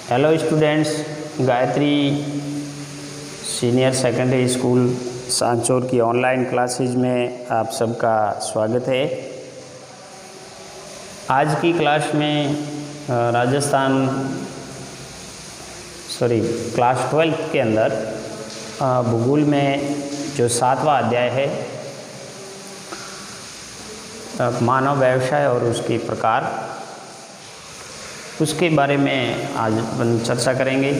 Hello students, Gayatri senior secondary school Sanchore की online classes में आप सबका स्वागत है। आज की क्लास में क्लास 12 के अंदर भूगोल में जो 7वां अध्याय है मानव व्यवसाय और उसके प्रकार, उसके बारे में आज अपन चर्चा करेंगे।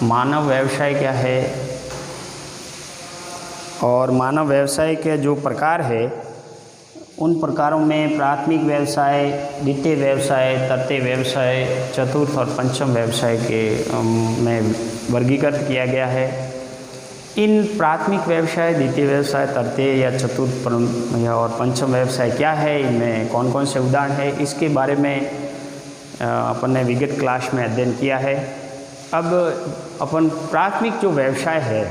मानव व्यवसाय क्या है और मानव व्यवसाय के जो प्रकार है उन प्रकारों में प्राथमिक व्यवसाय, द्वितीय व्यवसाय, तृतीय व्यवसाय, चतुर्थ और पंचम व्यवसाय के में वर्गीकृत किया गया है। इन प्राथमिक व्यवसाय, द्वितीय व्यवसाय, तृतीय या चतुर्थ और पंचम व्यवसाय क्या है, इनमें कौन कौन से उदाहरण है, इसके बारे में अपन ने विगत क्लास में अध्ययन किया है। अब अपन प्राथमिक जो व्यवसाय है,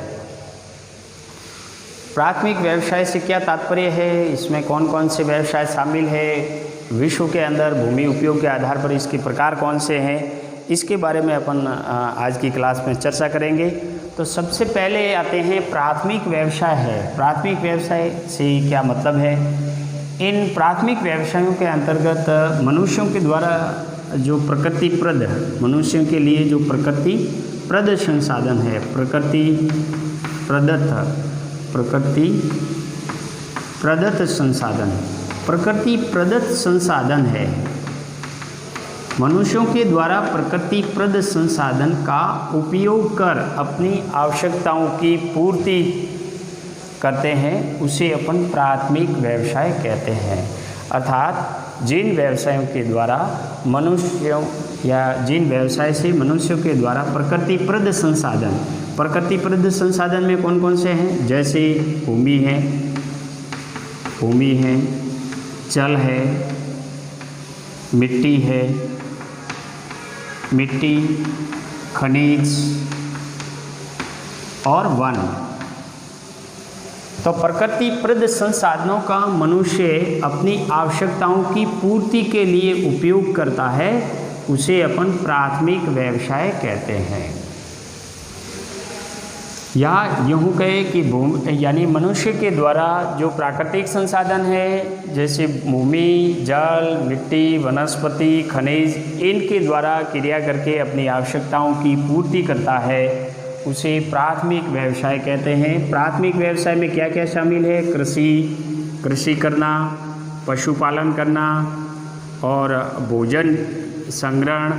प्राथमिक व्यवसाय से क्या तात्पर्य है, इसमें कौन कौन से व्यवसाय शामिल है, विश्व के अंदर भूमि उपयोग के आधार पर इसके प्रकार कौन से हैं, इसके बारे में अपन आज की क्लास में चर्चा करेंगे। तो सबसे पहले आते हैं प्राथमिक व्यवसाय है। प्राथमिक व्यवसाय से क्या मतलब है? इन प्राथमिक व्यवसायों के अंतर्गत मनुष्यों के द्वारा जो प्रकृतिप्रद, मनुष्यों के लिए जो प्रकृतिप्रद संसाधन है, प्रकृति प्रदत्त संसाधन है, मनुष्यों के द्वारा प्रकृतिप्रद संसाधन का उपयोग कर अपनी आवश्यकताओं की पूर्ति करते हैं, उसे अपन प्राथमिक व्यवसाय कहते हैं। अर्थात जिन व्यवसायों के द्वारा मनुष्यों या जिन व्यवसाय से मनुष्यों के द्वारा प्रकृतिप्रद संसाधन में कौन कौन से हैं, जैसे भूमि है, जल है, मिट्टी, खनिज और वन। तो प्रकृतिप्रद संसाधनों का मनुष्य अपनी आवश्यकताओं की पूर्ति के लिए उपयोग करता है, उसे अपन प्राथमिक व्यवसाय कहते हैं। या यूँ कहे कि यानी मनुष्य के द्वारा जो प्राकृतिक संसाधन है, जैसे भूमि, जल, मिट्टी, वनस्पति, खनिज, इनके द्वारा क्रिया करके अपनी आवश्यकताओं की पूर्ति करता है, उसे प्राथमिक व्यवसाय कहते हैं। प्राथमिक व्यवसाय में क्या क्या शामिल है? कृषि करना, पशुपालन करना और भोजन संग्रहण,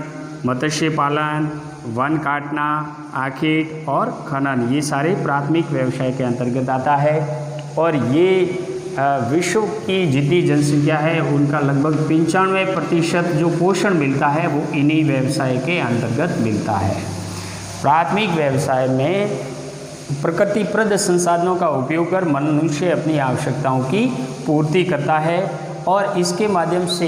मत्स्य पालन, वन काटना, आखेट और खनन, ये सारे प्राथमिक व्यवसाय के अंतर्गत आता है। और ये विश्व की जितनी जनसंख्या है उनका लगभग 95% जो पोषण मिलता है वो इन्हीं व्यवसाय के अंतर्गत मिलता है। प्राथमिक व्यवसाय में प्रकृतिप्रद संसाधनों का उपयोग कर मनुष्य अपनी आवश्यकताओं की पूर्ति करता है और इसके माध्यम से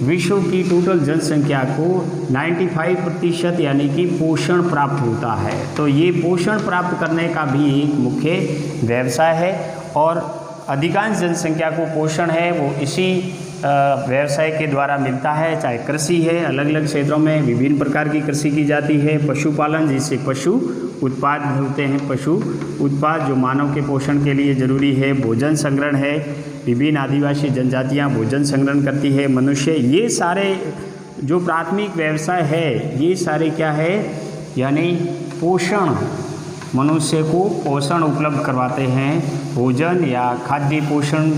विश्व की टोटल जनसंख्या को 95% यानी कि पोषण प्राप्त होता है। तो ये पोषण प्राप्त करने का भी एक मुख्य व्यवसाय है और अधिकांश जनसंख्या को पोषण है वो इसी व्यवसाय के द्वारा मिलता है। चाहे कृषि है, अलग अलग क्षेत्रों में विभिन्न प्रकार की कृषि की जाती है, पशुपालन जिससे पशु उत्पाद होते हैं, पशु उत्पाद जो मानव के पोषण के लिए जरूरी है, भोजन संग्रहण है, विभिन्न आदिवासी जनजातियां भोजन संग्रहण करती है, मनुष्य, ये सारे जो प्राथमिक व्यवसाय है ये सारे क्या है, यानी पोषण, मनुष्य को पोषण उपलब्ध करवाते हैं, भोजन या खाद्य पोषण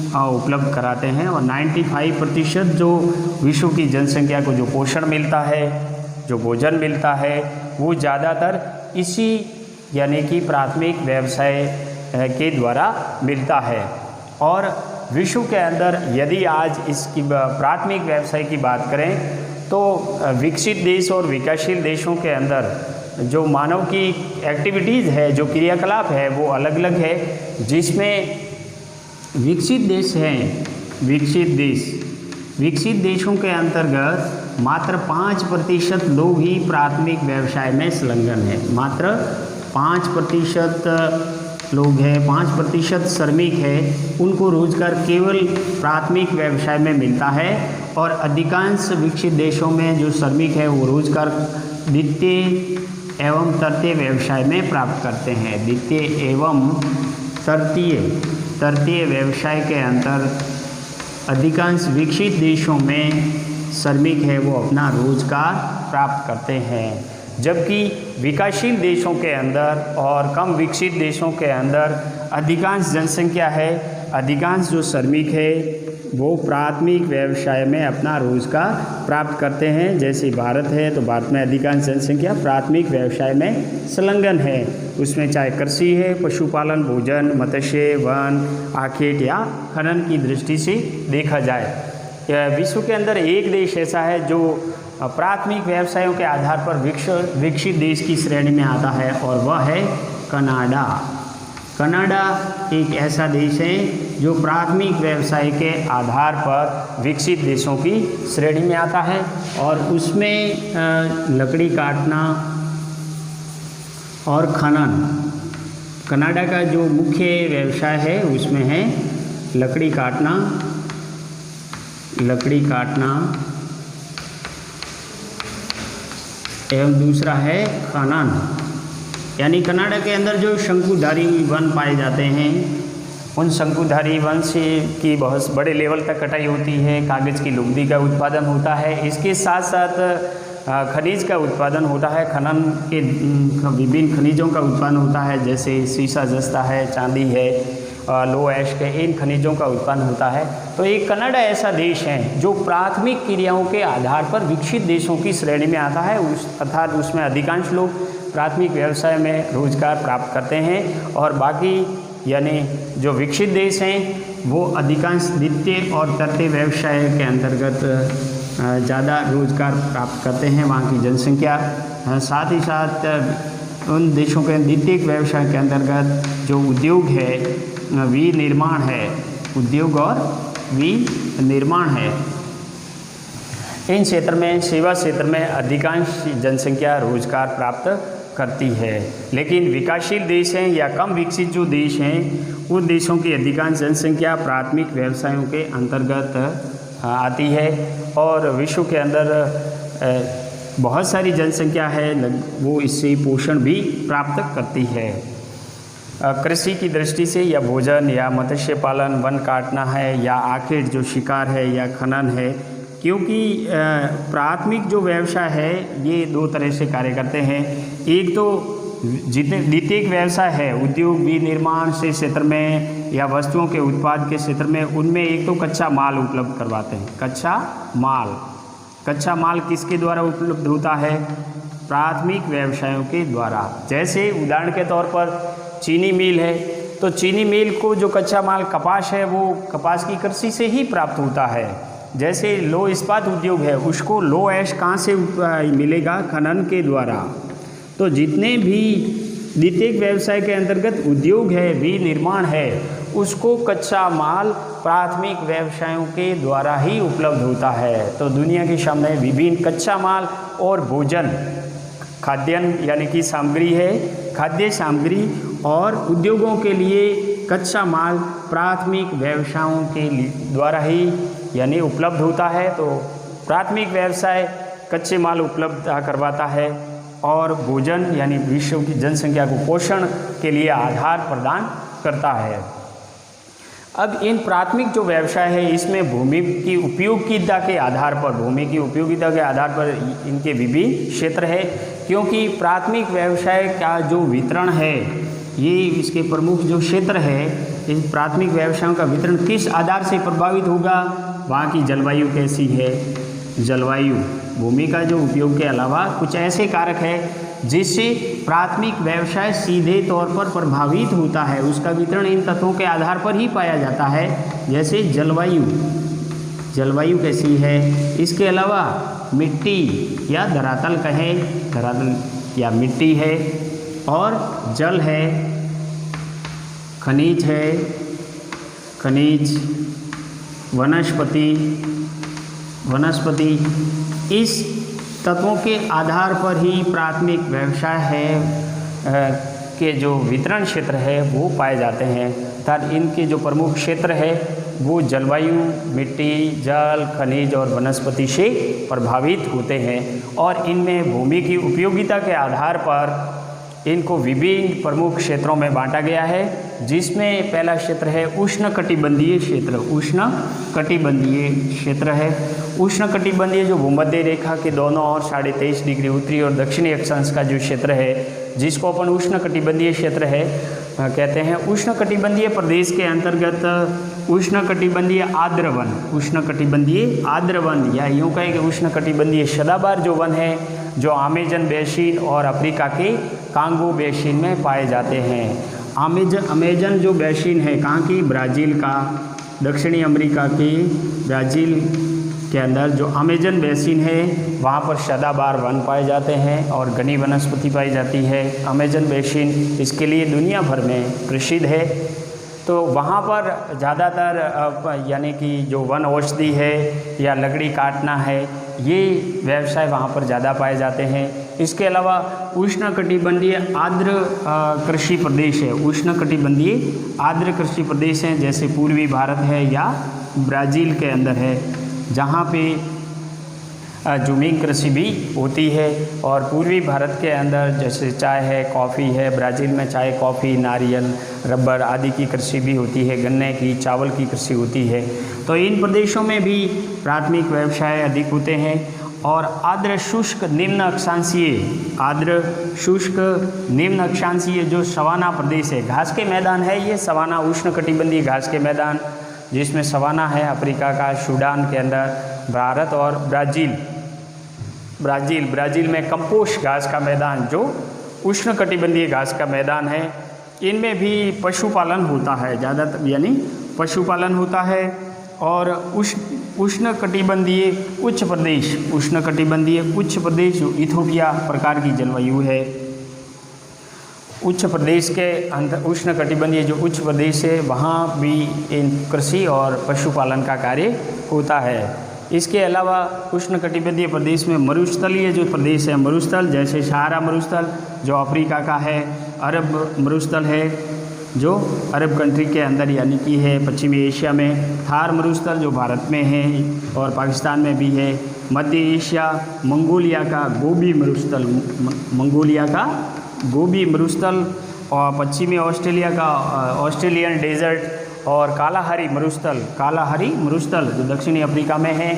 उपलब्ध कराते हैं। और 95% जो विश्व की जनसंख्या को जो पोषण मिलता है, जो भोजन मिलता है, वो ज़्यादातर इसी यानी कि प्राथमिक व्यवसाय के द्वारा मिलता है। और विश्व के अंदर यदि आज इसकी प्राथमिक व्यवसाय की बात करें तो विकसित देश और विकासशील देशों के अंदर जो मानव की एक्टिविटीज़ है, जो क्रियाकलाप है, वो अलग अलग है। जिसमें विकसित देश हैं, विकसित देशों के अंतर्गत मात्र 5% लोग ही प्राथमिक व्यवसाय में संलग्न हैं। मात्र 5% लोग हैं, 5% श्रमिक हैं, उनको रोजगार केवल प्राथमिक व्यवसाय में मिलता है। और अधिकांश विकसित देशों में जो श्रमिक है वो रोजगार द्वितीय एवं तृतीय व्यवसाय में प्राप्त करते हैं। द्वितीय एवं तृतीय व्यवसाय के अंतर अधिकांश विकसित देशों में श्रमिक है वो अपना रोजगार प्राप्त करते हैं, जबकि विकासशील देशों के अंदर और कम विकसित देशों के अंदर अधिकांश जनसंख्या है, अधिकांश जो श्रमिक है वो प्राथमिक व्यवसाय में अपना रोजगार प्राप्त करते हैं। जैसे भारत है तो भारत में अधिकांश जनसंख्या प्राथमिक व्यवसाय में संलग्न है, उसमें चाहे कृषि है, पशुपालन, भोजन, मत्स्य, वन, आखेट या खनन की दृष्टि से देखा जाए। विश्व के अंदर एक देश ऐसा है जो प्राथमिक व्यवसायों के आधार पर विकसित देश की श्रेणी में आता है और वह है कनाडा। कनाडा एक ऐसा देश है जो प्राथमिक व्यवसाय के आधार पर विकसित देशों की श्रेणी में आता है और उसमें लकड़ी काटना और खनन, कनाडा का जो मुख्य व्यवसाय है उसमें है लकड़ी काटना एवं दूसरा है खनन। यानी कनाडा के अंदर जो शंकुधारी वन पाए जाते हैं, उन शंकुधारी वन से की बहुत बड़े लेवल तक कटाई होती है, कागज़ की लुगदी का उत्पादन होता है, इसके साथ साथ खनिज का उत्पादन होता है, खनन के विभिन्न खनिजों का उत्पादन होता है, जैसे सीसा जस्ता है, चांदी है, लो ऐश के इन खनिजों का उत्पन्न होता है। तो एक कनाडा ऐसा देश है जो प्राथमिक क्रियाओं के आधार पर विकसित देशों की श्रेणी में आता है, अर्थात उसमें अधिकांश लोग प्राथमिक व्यवसाय में रोजगार प्राप्त करते हैं और बाकी यानी जो विकसित देश हैं वो अधिकांश द्वितीय और तृतीय व्यवसाय के अंतर्गत ज़्यादा रोजगार प्राप्त करते हैं, वहाँ की जनसंख्या। साथ ही साथ उन देशों के द्वितीय व्यवसाय के अंतर्गत जो उद्योग है, विनिर्माण है, उद्योग और विनिर्माण है, इन क्षेत्र में सेवा क्षेत्र में अधिकांश जनसंख्या रोजगार प्राप्त करती है। लेकिन विकासशील देश हैं या कम विकसित जो देश हैं उन देशों की अधिकांश जनसंख्या प्राथमिक व्यवसायों के अंतर्गत आती है और विश्व के अंदर बहुत सारी जनसंख्या है वो इससे पोषण भी प्राप्त करती है। कृषि की दृष्टि से या भोजन या मत्स्य पालन, वन काटना है या आखेट जो शिकार है या खनन है, क्योंकि प्राथमिक जो व्यवसाय है ये दो तरह से कार्य करते हैं। एक तो जितने द्वितीयक व्यवसाय है उद्योग विनिर्माण से क्षेत्र में या वस्तुओं के उत्पाद के क्षेत्र में, उनमें एक तो कच्चा माल उपलब्ध करवाते हैं। कच्चा माल किसके द्वारा उपलब्ध होता है? प्राथमिक व्यवसायों के द्वारा। जैसे उदाहरण के तौर पर चीनी मिल है तो चीनी मिल को जो कच्चा माल कपास है वो कपास की कृषि से ही प्राप्त होता है। जैसे लो इस्पात उद्योग है उसको लो ऐश कहाँ से मिलेगा? खनन के द्वारा। तो जितने भी द्वितीयक व्यवसाय के अंतर्गत उद्योग है, विनिर्माण है, उसको कच्चा माल प्राथमिक व्यवसायों के द्वारा ही उपलब्ध होता है। तो दुनिया के सामने विभिन्न कच्चा माल और भोजन, खाद्यान्न यानी कि सामग्री है, खाद्य सामग्री और उद्योगों के लिए कच्चा माल प्राथमिक व्यवसायों के द्वारा ही यानी उपलब्ध होता है। तो प्राथमिक व्यवसाय कच्चे माल उपलब्ध करवाता है और भोजन यानी विश्व की जनसंख्या को पोषण के लिए आधार प्रदान करता है। अब इन प्राथमिक जो व्यवसाय है इसमें भूमि की उपयोगिता के आधार पर इनके विभिन्न क्षेत्र है, क्योंकि प्राथमिक व्यवसाय का जो वितरण है ये इसके प्रमुख जो क्षेत्र है, इन प्राथमिक व्यवसायों का वितरण किस आधार से प्रभावित होगा? वहाँ की जलवायु कैसी है? जलवायु, भूमि का जो उपयोग के अलावा कुछ ऐसे कारक है जिससे प्राथमिक व्यवसाय सीधे तौर पर प्रभावित होता है, उसका वितरण इन तत्वों के आधार पर ही पाया जाता है। जैसे जलवायु कैसी है, इसके अलावा मिट्टी या धरातल कहें, धरातल या मिट्टी है, और जल है, खनिज, वनस्पति, इस तत्वों के आधार पर ही प्राथमिक व्यवसाय है के जो वितरण क्षेत्र है वो पाए जाते हैं। अर्थात इनके जो प्रमुख क्षेत्र है वो जलवायु, मिट्टी, जल, खनिज और वनस्पति से प्रभावित होते हैं और इनमें भूमि की उपयोगिता के आधार पर इनको विभिन्न प्रमुख क्षेत्रों में बांटा गया है, जिसमें पहला क्षेत्र है उष्णकटिबंधीय क्षेत्र। उष्णकटिबंधीय क्षेत्र है। उष्णकटिबंधीय जो भूमध्य रेखा के दोनों ओर 23.5 डिग्री उत्तरी और दक्षिणी अक्षांश का जो क्षेत्र है, जिसको अपन उष्णकटिबंधीय क्षेत्र है कहते हैं। उष्णकटिबंधीय प्रदेश के अंतर्गत उष्णकटिबंधीय आर्द्र वन, उष्णकटिबंधीय आर्द्र वन या यूँ कहें कि उष्णकटिबंधीय सदाबहार जो वन है, जो अमेजन बेसिन और अफ्रीका के कांगो बेसिन में पाए जाते हैं। अमेजन जो बेसिन है कहाँ की, ब्राज़ील का, दक्षिणी अमेरिका के ब्राज़ील के अंदर जो अमेजन बेसिन है वहाँ पर सदाबहार वन पाए जाते हैं और घनी वनस्पति पाई जाती है। अमेजन बेसिन इसके लिए दुनिया भर में प्रसिद्ध है। तो वहाँ पर ज़्यादातर यानी कि जो वन औषधि है या लकड़ी काटना है, ये व्यवसाय वहाँ पर ज़्यादा पाए जाते हैं। इसके अलावा उष्णकटिबंधीय आर्द्र कृषि प्रदेश है। उष्णकटिबंधीय आर्द्र कृषि प्रदेश हैं, जैसे पूर्वी भारत है या ब्राज़ील के अंदर है, जहाँ पे जूमिंग कृषि भी होती है। और पूर्वी भारत के अंदर जैसे चाय है, कॉफ़ी है, ब्राज़ील में चाय, कॉफ़ी, नारियल, रबर आदि की कृषि भी होती है, गन्ने की, चावल की कृषि होती है। तो इन प्रदेशों में भी प्राथमिक व्यवसाय अधिक होते हैं। और आर्द्र शुष्क निम्न अक्षांशीय, आर्द्र शुष्क निम्न अक्षांशीय जो सवाना प्रदेश है, घास के मैदान है, ये सवाना उष्णकटिबंधीय घास के मैदान, जिसमें सवाना है अफ्रीका का, सूडान के अंदर, भारत और ब्राज़ील में कंपोस्ट घास का मैदान जो उष्णकटिबंधीय घास का मैदान है। इनमें भी पशुपालन होता है ज़्यादातर, यानी पशुपालन होता है। और उष्णकटिबंधीय उच्च प्रदेश, उष्णकटिबंधीय उच्च प्रदेश जो इथोपिया प्रकार की जलवायु है, उच्च प्रदेश के अंदर उष्णकटिबंधीय जो उच्च प्रदेश है वहाँ भी इन कृषि और पशुपालन का कार्य होता है। इसके अलावा उष्णकटिबंधीय प्रदेश में मरुस्थलीय जो प्रदेश है, मरुस्थल जैसे सहारा मरुस्थल जो अफ्रीका का है, अरब मरुस्थल है जो अरब कंट्री के अंदर यानी कि है पश्चिमी एशिया में, थार मरुस्थल जो भारत में है और पाकिस्तान में भी है, मध्य एशिया, मंगोलिया का गोबी मरुस्थल, मंगोलिया का गोबी मरुस्थल, और पश्चिमी ऑस्ट्रेलिया का ऑस्ट्रेलियन डेजर्ट, और कालाहारी मरुस्थल जो दक्षिणी अफ्रीका में है।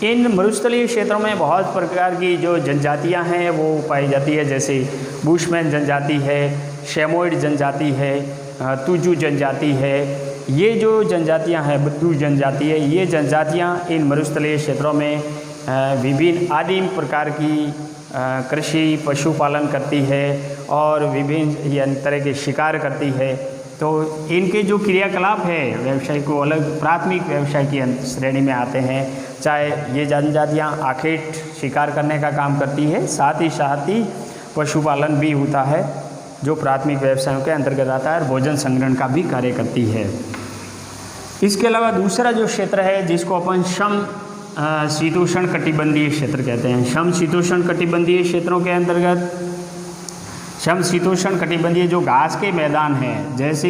इन मरुस्थलीय क्षेत्रों में बहुत प्रकार की जो जनजातियां हैं वो पाई जाती है, जैसे बुशमैन जनजाति है, शेमोइड जनजाति है, तुजू जनजाति है। ये जो जनजातियां हैं, बद्दू जनजाति है, ये जनजातियां इन मरुस्थलीय क्षेत्रों में विभिन्न आदिम प्रकार की कृषि पशुपालन करती है और विभिन्न तरह के शिकार करती है। तो इनके जो क्रियाकलाप है व्यवसाय को अलग प्राथमिक व्यवसाय की श्रेणी में आते हैं। चाहे ये जनजातियाँ आखेट शिकार करने का काम करती है, साथ ही पशुपालन भी होता है जो प्राथमिक व्यवसायों के अंतर्गत आता है, और भोजन संग्रहण का भी कार्य करती है। इसके अलावा दूसरा जो क्षेत्र है जिसको अपन समशीतोष्ण कटिबंधीय क्षेत्र कहते हैं। समशीतोष्ण कटिबंधीय क्षेत्रों के अंतर्गत समशीतोष्ण कटिबंधीय जो घास के मैदान हैं, जैसे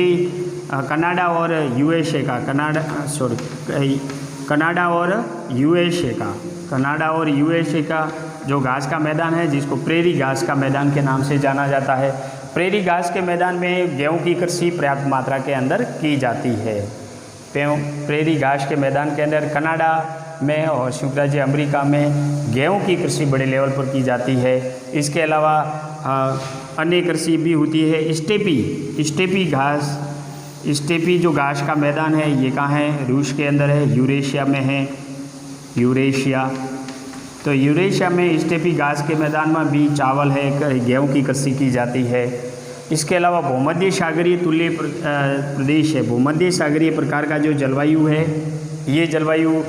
कनाडा और यूएसए का जो घास का मैदान है, जिसको प्रेरी घास का मैदान के नाम से जाना जाता है। प्रेरी घास के मैदान में गेहूं की कृषि पर्याप्त मात्रा के अंदर की जाती है। प्रेरी घास के मैदान के अंदर कनाडा में और संयुक्त राज्य अमेरिका में गेहूं की कृषि बड़े लेवल पर की जाती है। इसके अलावा अन्य कृषि भी होती है। स्टेपी घास, स्टेपी जो घास का मैदान है ये कहाँ है? रूस के अंदर है, यूरेशिया में है, यूरेशिया। तो यूरेशिया में स्टेपी घास के मैदान में भी चावल है, गेहूं की कृषि की जाती है। इसके अलावा भूमध्य सागरीय तुल्य प्रदेश है। भूमध्य सागरीय प्रकार का जो जलवायु है, ये जलवायु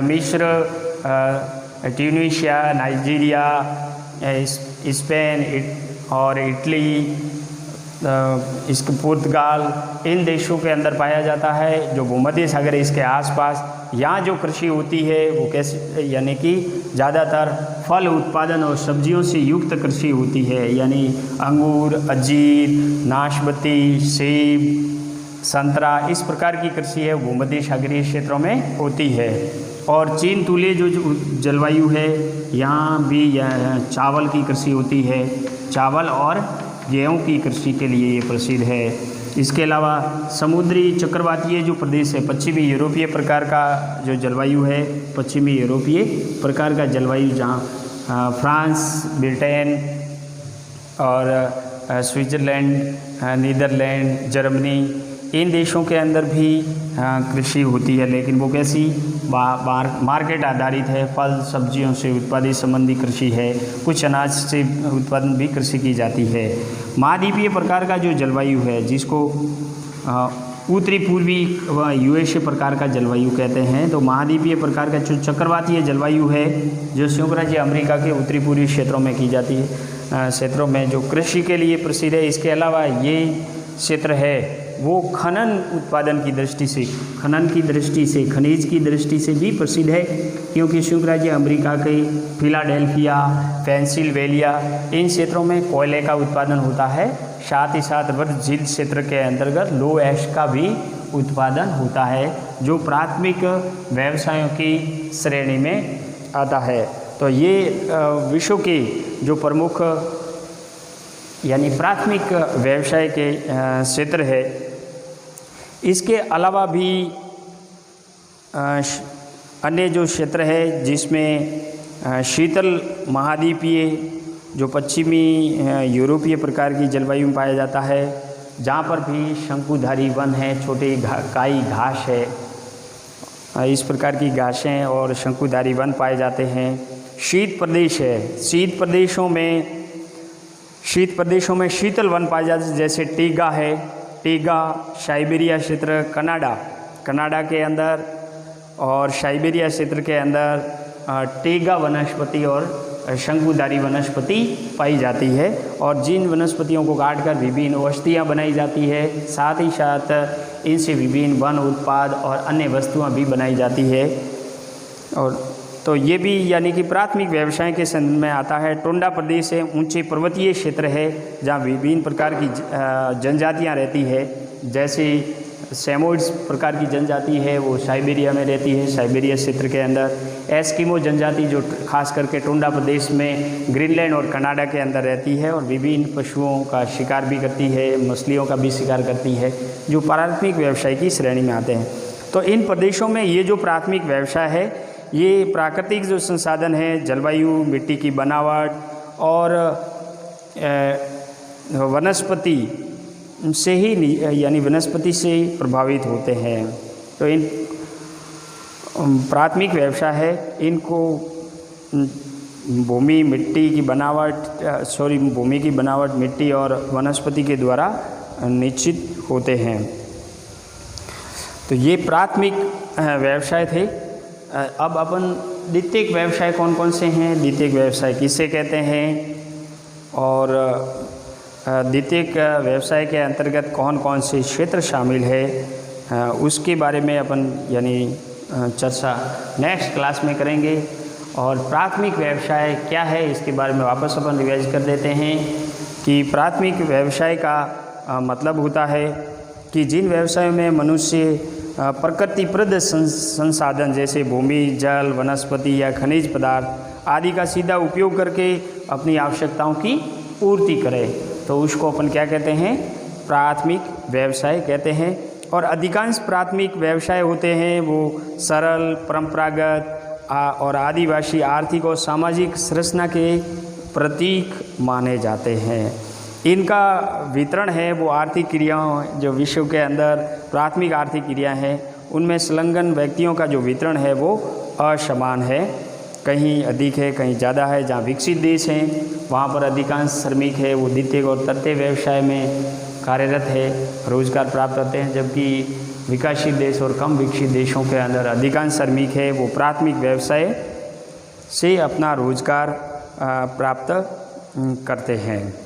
मिस्र, ट्यूनीशिया, नाइजीरिया, स्पेन और इटली, इसके पुर्तगाल, इन देशों के अंदर पाया जाता है। जो भूमध्य सागर है इसके आसपास, यहाँ जो कृषि होती है वो कैसे, यानी कि ज़्यादातर फल उत्पादन और सब्जियों से युक्त कृषि होती है, यानी अंगूर, अंजीर, नाशपाती, सेब, संतरा, इस प्रकार की कृषि है भूमध्य सागरीय क्षेत्रों में होती है। और चीन तुल्य जो जलवायु है यहाँ भी चावल की कृषि होती है, चावल और गेहूँ की कृषि के लिए ये प्रसिद्ध है। इसके अलावा समुद्री चक्रवातीय जो प्रदेश है, पश्चिमी यूरोपीय प्रकार का जो जलवायु है, पश्चिमी यूरोपीय प्रकार का जलवायु जहाँ फ्रांस, ब्रिटेन और स्विट्ज़रलैंड, नीदरलैंड, जर्मनी, इन देशों के अंदर भी कृषि होती है, लेकिन वो कैसी मार्केट आधारित है। फल सब्जियों से उत्पादित संबंधी कृषि है, कुछ अनाज से उत्पादन भी कृषि की जाती है। महाद्वीपीय प्रकार का जो जलवायु है, जिसको उत्तरी पूर्वी व यूएसए प्रकार का जलवायु कहते हैं, तो महाद्वीपीय प्रकार का जो चक्रवातीय जलवायु है जो संयुक्त राज्य अमेरिका के उत्तरी पूर्वी क्षेत्रों में की जाती है, क्षेत्रों में जो कृषि के लिए प्रसिद्ध है। इसके अलावा ये क्षेत्र है वो खनन उत्पादन की दृष्टि से, खनिज की दृष्टि से भी प्रसिद्ध है, क्योंकि संयुक्त राज्य अमेरिका के फिलाडेल्फिया, पेंसिल्वेनिया, इन क्षेत्रों में कोयले का उत्पादन होता है। साथ ही साथ वर्ध झील क्षेत्र के अंतर्गत लो ऐश का भी उत्पादन होता है, जो प्राथमिक व्यवसायों की श्रेणी में आता है। तो ये विश्व के जो प्रमुख यानी प्राथमिक व्यवसाय के क्षेत्र है। इसके अलावा भी अन्य जो क्षेत्र है जिसमें शीतल महाद्वीपीय जो पश्चिमी यूरोपीय प्रकार की जलवायु में पाया जाता है, जहाँ पर भी शंकुधारी वन है, छोटे काई घास है, इस प्रकार की घासें और शंकुधारी वन पाए जाते हैं। शीत प्रदेश है, शीत प्रदेशों में शीतल वन पाए जाते हैं, जैसे टीगा है, टीगा, साइबेरिया क्षेत्र, कनाडा के अंदर और साइबेरिया क्षेत्र के अंदर टीगा वनस्पति और शंकुधारी वनस्पति पाई जाती है। और जिन वनस्पतियों को काटकर विभिन्न औषधियाँ बनाई जाती है, साथ ही साथ इनसे विभिन्न वन उत्पाद और अन्य वस्तुएं भी बनाई जाती है। और तो ये भी यानी कि प्राथमिक व्यवसाय के संदर्भ में आता है। टुंडा प्रदेश है, ऊंचे पर्वतीय क्षेत्र है, जहाँ विभिन्न प्रकार की जनजातियाँ रहती है, जैसे सेमोइड्स प्रकार की जनजाति है वो साइबेरिया में रहती है, साइबेरिया क्षेत्र के अंदर। एस्किमो जनजाति जो खास करके टुंडा प्रदेश में ग्रीनलैंड और कनाडा के अंदर रहती है और विभिन्न पशुओं का शिकार भी करती है, मछलियों का भी शिकार करती है, जो प्राथमिक व्यवसाय की श्रेणी में आते हैं। तो इन प्रदेशों में ये जो प्राथमिक व्यवसाय है, ये प्राकृतिक जो संसाधन है, जलवायु, मिट्टी की बनावट और वनस्पति से ही यानी वनस्पति से प्रभावित होते हैं। तो इन प्राथमिक व्यवसाय है, इनको भूमि की बनावट, मिट्टी और वनस्पति के द्वारा निश्चित होते हैं। तो ये प्राथमिक व्यवसाय थे। अब अपन द्वितीयक व्यवसाय कौन कौन से हैं, द्वितीयक व्यवसाय किसे कहते हैं, और द्वितीयक व्यवसाय के अंतर्गत कौन कौन से क्षेत्र शामिल है, उसके बारे में अपन यानी चर्चा नेक्स्ट क्लास में करेंगे। और प्राथमिक व्यवसाय क्या है इसके बारे में वापस अपन रिवाइज कर देते हैं कि प्राथमिक व्यवसाय का मतलब होता है कि जिन व्यवसायों में मनुष्य प्रकृतिप्रद संसाधन जैसे भूमि, जल, वनस्पति या खनिज पदार्थ आदि का सीधा उपयोग करके अपनी आवश्यकताओं की पूर्ति करे, तो उसको अपन क्या कहते हैं, प्राथमिक व्यवसाय कहते हैं। और अधिकांश प्राथमिक व्यवसाय होते हैं वो सरल, परंपरागत और आदिवासी आर्थिक और सामाजिक संरचना के प्रतीक माने जाते हैं। इनका वितरण है वो आर्थिक क्रियाओं, जो विश्व के अंदर प्राथमिक आर्थिक क्रिया हैं उनमें संलग्न व्यक्तियों का जो वितरण है वो असमान है, कहीं अधिक है कहीं ज़्यादा है। जहाँ विकसित देश हैं वहाँ पर अधिकांश श्रमिक है वो द्वितीयक और तृतीय व्यवसाय में कार्यरत है, रोजगार प्राप्त करते हैं, जबकि विकासशील देश और कम विकसित देशों के अंदर अधिकांश श्रमिक है वो प्राथमिक व्यवसाय से अपना रोजगार प्राप्त करते हैं।